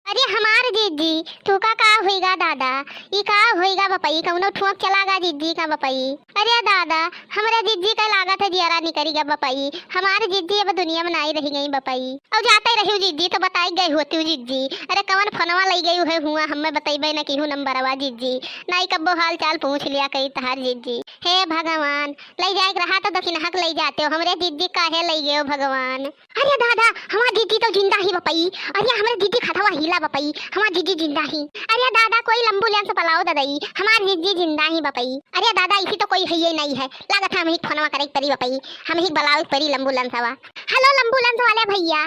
अरे हमार जीजी तू का होइगा दादा। ई का होइगा बपई कौनो ठुक चलागा जीजी का बपई। अरे दादा हमरा जीजी का लागत है जियारा निकरीगा बपई। हमारे जीजी अब दुनिया में नहीं रही गई बपई। अब जाते रही जीजी तो बताई गई होती जीजी। अरे कवन फनवा लई गई है हुआ हमें बताइबे न केहू नंबर आवा जीजी। नहीं कब्बो हाल चाल पूछ लिया कई तहार जीजी। हे भगवान लई जाए रहा तो दक्षिण हक लई जाते हो हमरे जीजी काहे लई गए भगवान। अरे दादा हमार जीजी तो जिंदा ही बपई। अरे हमारे जीजी खतवा हिला बपई। हमार जीजी जिंदा ही। अरे दादा कोई एम्बुलेंस पलाओ ददई हमार जीजी जिंदा ही बपई। अरे दादा इसी तो कोई है ही नहीं है लागत हम ही फोनवा करे परी बपई। हम ही बुलाओ परी एम्बुलेंस हवा। हेलो एम्बुलेंस वाले भैया।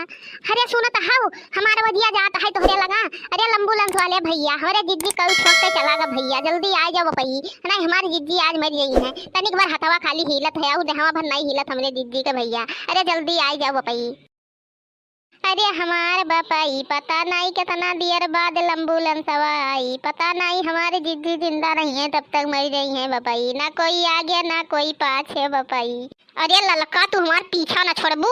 अरे सुनत हाउ हमारा वजिया जात है तोहरे लगा। अरे एम्बुलेंस वाले भैया हमारे जीजी कल ठोक के चला गा भैया जल्दी आ जाओ बपई। नहीं हमारी जीजी आज मर गई है तनिक बार हथवा खाली हिलत है और देहवा भर नहीं हिलत हमरे जीजी के भैया। अरे जल्दी आ जाओ बपई। अरे हमारे बपाई पता नहीं कितना देर बाद एम्बुलेंस आई। पता नहीं हमारी जीजी जिंदा नहीं है तब तक मर गई है बपाई। ना कोई आगे ना कोई पाछे बपाई। अरे ललका तू हमार पीछा न छोड़बू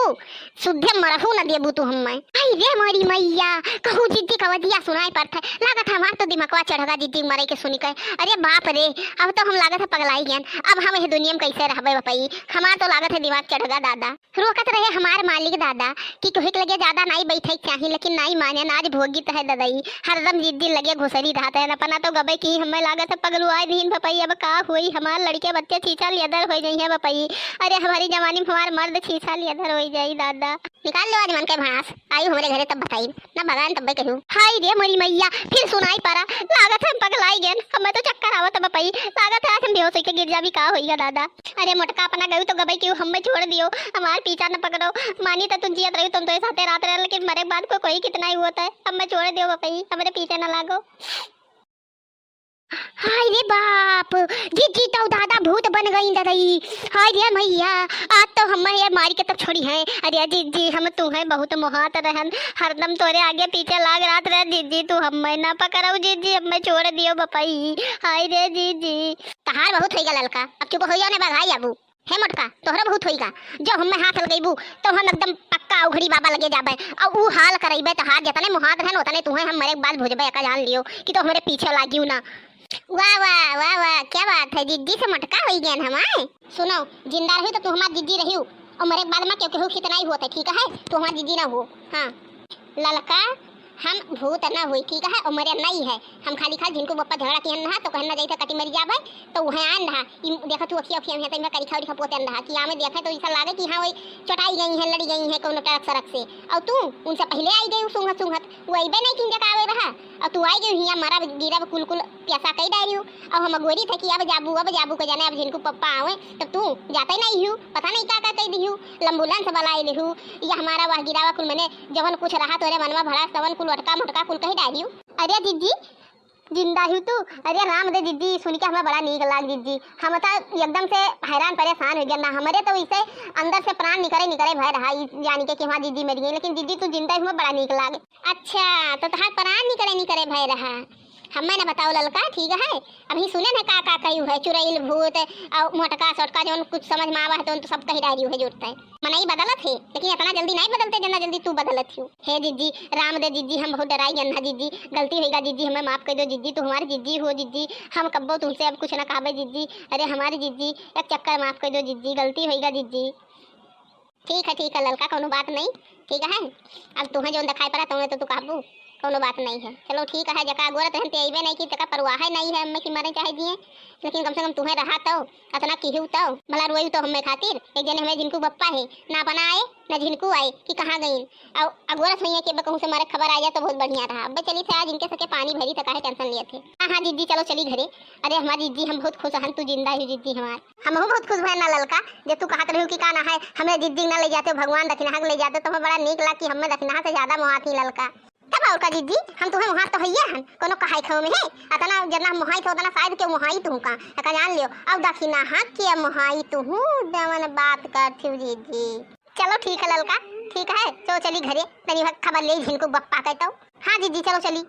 सुधे मरहू न देबू तू हमें। आई रे मोरी मैया कहू जीजी का वजिया सुनाई पड़त है लागत हमार तो दिमागवा चढ़गा जीजी मरे के सुनी के। अरे बाप रे अब तो हम लागत है पगलाई गए। अब हम इस दुनिया में कैसे रहबे बपाई। हमार तो लागत है दिमाग चढ़गा दादा। रोकत रहे हमार मालिक दादा कि कहिक लगे ज्यादा नहीं बैठे चाहिए लेकिन नहीं माने नाज भोगी तो है ददई। हरदम जिद्दी लगे घुसरी रहता है अपना तो गबे की हमें लागत है पगलुआई नहीं बपई। अब का हुई हमार लड़के बच्चे छीछा लियदर हो गई है बपई। अरे हमारी जवानी में हमार मर्द छीछा लियदर हो जाई दादा। निकाल लो आज मन के भांस आई हमारे घरे तब बताई ना भगवान तब कहूँ। हाय रे मोरी मैया फिर सुनाई पड़ा लागत है पगलाई गए हमें तो चक्कर आवत बपई। लागत है आज हम बेहोश होके गिर जाबी का होइगा दादा। अरे मोटका अपना गई तो गबे क्यों हमें छोड़ दियो हमार पीछा न पकड़ो। मानी तो तुम जियत रही तुम तो साथे रात रह लेकिन मरे बाद को कोई कितना ही होता है। अब मैं छोड़ दियो बपई हमारे पीछे न लागो। हाय रे बाप जीजी तो दादा भूत बन गई ददई। हाय रे मैया आज तो हम ये मारी के तब छोड़ी है। अरे जीजी हम तू है बहुत मोहात रहन हरदम तोरे आगे पीछे लाग रात रह जीजी तू हमें ना पकड़ो जीजी अब मैं छोड़ दियो बपई। हाय रे जीजी तहार बहुत होइगा ललका अब चुप हो जाओ ने बघाई आबू। हे मोटका तोहरा बहुत होइगा जो हमें हाथ लगेबू तो हम एकदम पक्का उघड़ी बाबा लगे जाबे और ऊ हाल करइबे तो हाथ जतने मुहात रहन ओतने तू है हम मरे के बाद भुजबे का जान लियो कि तो हमारे पीछे लागियो ना। वाह वाह वाह वाह क्या बात है जीजी से मटका होई गया हमारे। सुनो जिंदा रही तो तू हमार जीजी रही और मरे के बाद में क्यों केहू कितना ही होता ठीक है तू हमार जीजी ना हो। हाँ ललका हम भूत ना हुई ठीक है और मरे नहीं है। हम खाली खा जिनको बप्पा झगड़ा किहन रहा तो कहना जाइए कटी मरी जाबे तो वह आन रहा देखा तू अखिया अखिया में तो करी खाड़ी पोते रहा कि आमे देखे तो ऐसा लागे कि हाँ वही चटाई गई है लड़ी गई है कोनो टरक सरक से और तू उनसे पहले आई गई सुंघत सुंघत वो अबे नहीं किन जगह आवे रहा और तू आई गई हिया मारा गिरा कुल कुल प्यासा कई डारियो और हम गोरी थे कि अब जाबू के जाने अब जिनको पप्पा आवे तब तू जाते नहीं हूँ पता नहीं क्या कह दी हूँ एम्बुलेंस बुलाई ले हूँ या हमारा वह गिरावा कुल मैंने जवन कुछ रहा तोरे मनवा भड़ा तवन कुल लटका मटका कुल कही डालियो। अरे जीजी जिंदा ही तू। अरे राम दे जीजी सुन के हमें बड़ा नीक लाग जीजी हम तो एकदम से हैरान परेशान हो गया ना हमारे तो इसे अंदर से प्राण निकले भय रहा जानी के कि हाँ जीजी मर गई लेकिन जीजी तू जिंदा ही हमें बड़ा नीक लागे। अच्छा तो तहार प्राण निकले भय रहा हमें ना बताओ ललका ठीक है। अभी सुने ना का कही है चुरैल भूत और मोटका सोटका जो कुछ समझ में आवा है तो सब कही डायरी है जोड़ता है मनई बदलत है लेकिन इतना जल्दी नहीं बदलते जितना जल्दी तू बदलत हो। हे जीजी राम दे जीजी हम बहुत डराई गन्ना जीजी गलती होगा जीजी हमें माफ कर दो जीजी तू हमारी जीजी हो जीजी हम कब्बो तुमसे अब कुछ ना कहबे जीजी। अरे हमारी जीजी एक चक्कर माफ कर दो जीजी गलती होगा जीजी। ठीक है ललका कोनो बात नहीं ठीक है। अब तुम्हें जो दिखाई पड़ा तुम्हें तो तू कहबू कोनो बात नहीं है। चलो ठीक है जका गोरत रहते अबे नहीं की तका परवाह नहीं है हमें कि मरे चाहे दिए लेकिन कम से कम तुम्हें रहा तो अतना किहू तो भला रोई तो हमें खातिर एक जने हमें जिनको बप्पा है ना बना आए ना जिनको आए कि कहाँ गई और अगोरत हुई है कि कहूँ से मारे खबर आ जाए तो बहुत बढ़िया रहा। अब चली थे आज इनके सके पानी भरी तक है टेंशन लिए थे। हाँ जीजी चलो चली घरे। अरे हमारी जीजी हम बहुत खुश हैं तू जिंदा ही जीजी हमार हम बहुत खुश है ना ललका जब तू कहत रही कि का ना है हमें जीजी ना ले जाते भगवान दक्षिणा ले जाते तो हमें बड़ा नीक लगा कि हमें दक्षिणा से ज्यादा मोहा थी ललका। तब और का जीजी हम तुम्हें मुहात तो हैया हन कोनो कहाई खाओ में है अतना जना मुहाई तो उतना शायद के मुहाई तू का जान लियो अब दक्षिणा हाथ के मुहाई तू हूँ जवन बात करती जीजी। चलो ठीक है ललका ठीक है तो चली घरे तनी खबर ले जिनको बप्पा कहता। हाँ जीजी चलो चली।